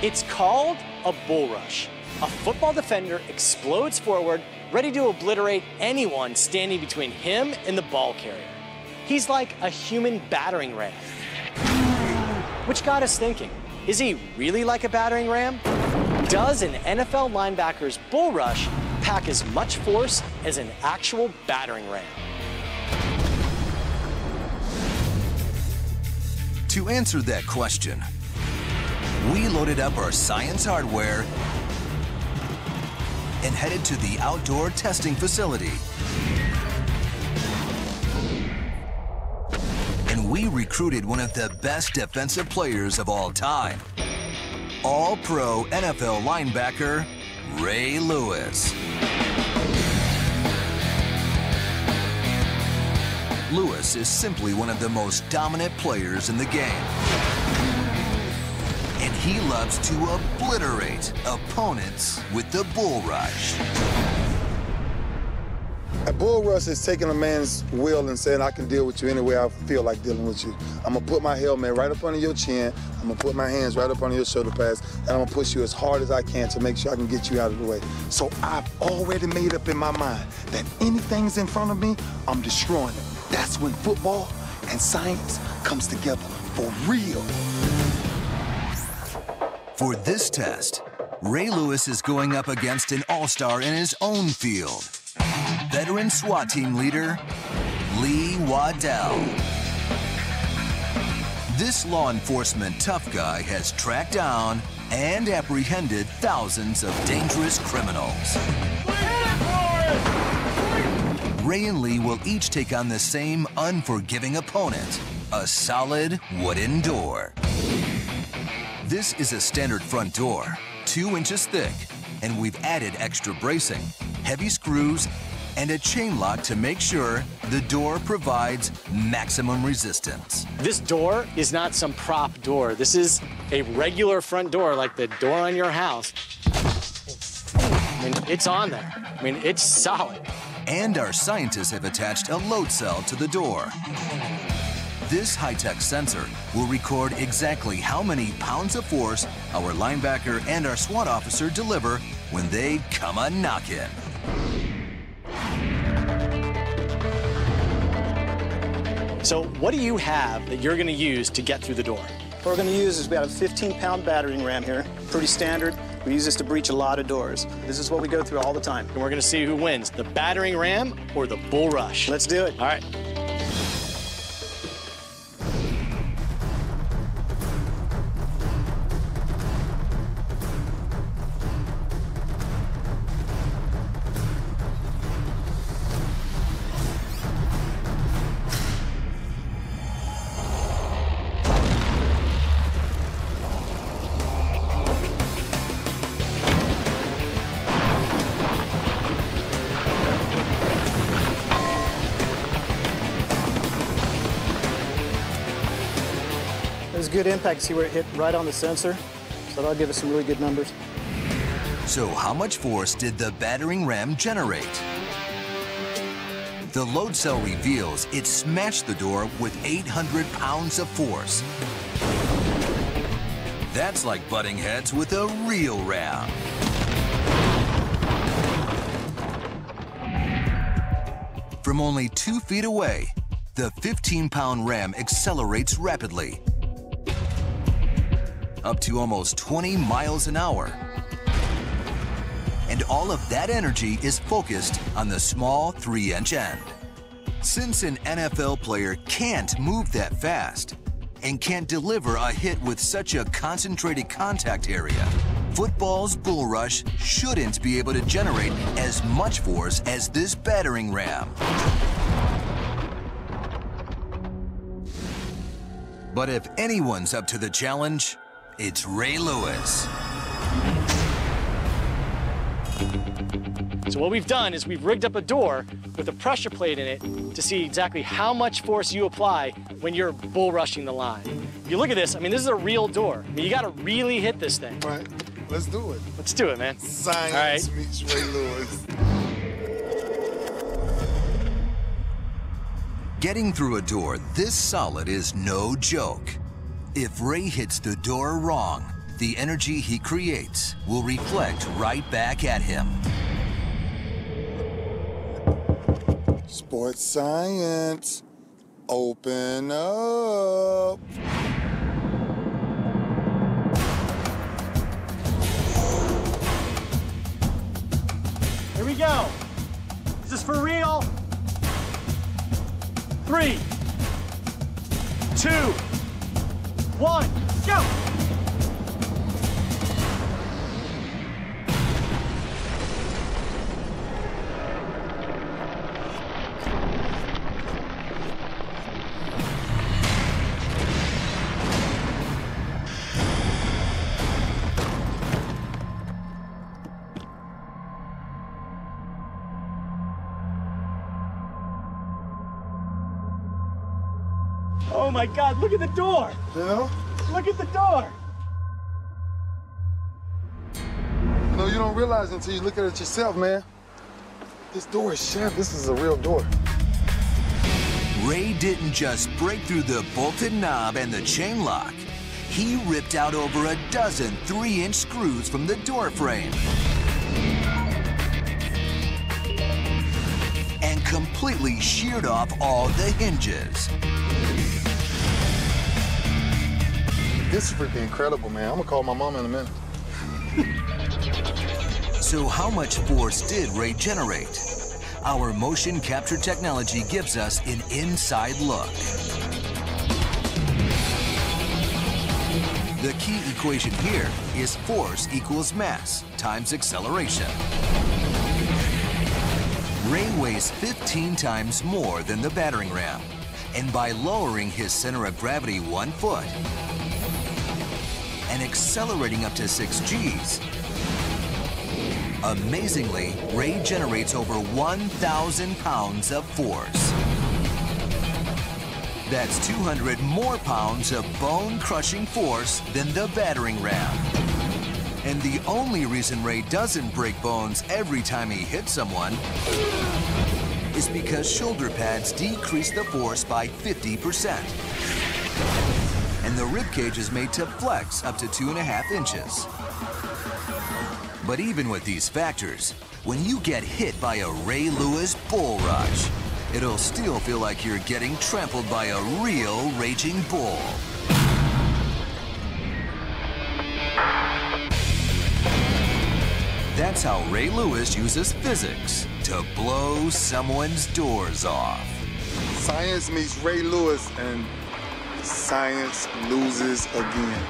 It's called a bull rush. A football defender explodes forward, ready to obliterate anyone standing between him and the ball carrier. He's like a human battering ram. Which got us thinking, is he really like a battering ram? Does an NFL linebacker's bull rush pack as much force as an actual battering ram? To answer that question, we loaded up our science hardware and headed to the outdoor testing facility. And we recruited one of the best defensive players of all time, All-Pro NFL linebacker, Ray Lewis. Lewis is simply one of the most dominant players in the game. And he loves to obliterate opponents with the bull rush. A bull rush is taking a man's will and saying, I can deal with you any way I feel like dealing with you. I'm gonna put my helmet right up under your chin, I'm gonna put my hands right up under your shoulder pads, and I'm gonna push you as hard as I can to make sure I can get you out of the way. So I've already made up in my mind that anything's in front of me, I'm destroying it. That's when football and science comes together for real. For this test, Ray Lewis is going up against an all-star in his own field, veteran SWAT team leader, Waddell. This law enforcement tough guy has tracked down and apprehended thousands of dangerous criminals. Ray and Lee will each take on the same unforgiving opponent, a solid wooden door. This is a standard front door, 2 inches thick, and we've added extra bracing, heavy screws, and a chain lock to make sure the door provides maximum resistance. This door is not some prop door. This is a regular front door, like the door on your house. I mean, it's on there. I mean, it's solid. And our scientists have attached a load cell to the door. This high-tech sensor will record exactly how many pounds of force our linebacker and our SWAT officer deliver when they come a-knockin'. So what do you have that you're gonna use to get through the door? What we're gonna use is we have a 15-pound battering ram here, pretty standard. We use this to breach a lot of doors. This is what we go through all the time. And we're gonna see who wins, the battering ram or the bull rush. Let's do it. All right. It was good impact. See where it hit right on the sensor? So that'll give us some really good numbers. So how much force did the battering ram generate? The load cell reveals it smashed the door with 800 pounds of force. That's like butting heads with a real ram. From only 2 feet away, the 15-pound ram accelerates rapidly, up to almost 20 miles an hour. And all of that energy is focused on the small 3-inch end. Since an NFL player can't move that fast and can't deliver a hit with such a concentrated contact area, football's bull rush shouldn't be able to generate as much force as this battering ram. But if anyone's up to the challenge, it's Ray Lewis. So what we've done is we've rigged up a door with a pressure plate in it to see exactly how much force you apply when you're bull rushing the line. If you look at this, I mean, this is a real door. I mean, you gotta really hit this thing. All right, let's do it. Let's do it, man. Science meets Ray Lewis. Getting through a door this solid is no joke. If Ray hits the door wrong, the energy he creates will reflect right back at him. Sports science, open up. Here we go. Is this for real? 3, 2, 1, go! Oh my God, look at the door! You know? Look at the door! You know, you don't realize until you look at it yourself, man. This door is shattered. This is a real door. Ray didn't just break through the bolted knob and the chain lock. He ripped out over a dozen 3-inch screws from the door frame. And completely sheared off all the hinges. This is freaking incredible, man. I'm gonna call my mom in a minute. So how much force did Ray generate? Our motion capture technology gives us an inside look. The key equation here is force equals mass times acceleration. Ray weighs 15 times more than the battering ram, and by lowering his center of gravity 1 foot and accelerating up to 6 Gs, amazingly, Ray generates over 1,000 pounds of force. That's 200 more pounds of bone-crushing force than the battering ram. And the only reason Ray doesn't break bones every time he hits someone is because shoulder pads decrease the force by 50%. And the ribcage is made to flex up to 2.5 inches. But even with these factors, when you get hit by a Ray Lewis bull rush, it'll still feel like you're getting trampled by a real raging bull. That's how Ray Lewis uses physics to blow someone's doors off. Science meets Ray Lewis, and science loses again.